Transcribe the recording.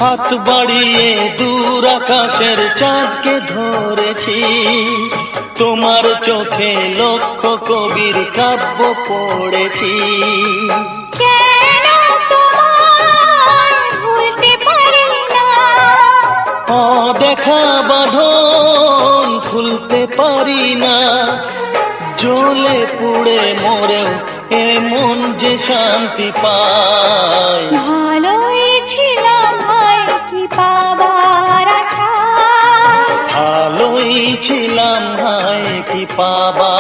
হাত বাড়িয়ে দূর আকাশের চাঁদকে ধরেছি, তোমার চোখে লক্ষ কবির কাব্য পড়েছি। কেন তোমায় ভুলতে পারি না, অদেখা বাঁধন খুলতে পারি না, জ্বলে পুড়ে মরেও এমন যে শান্তি পায়। ভালোই ছিলাম হায় কি পাবার আশা, ভালোই ছিলাম হায় কি পাবা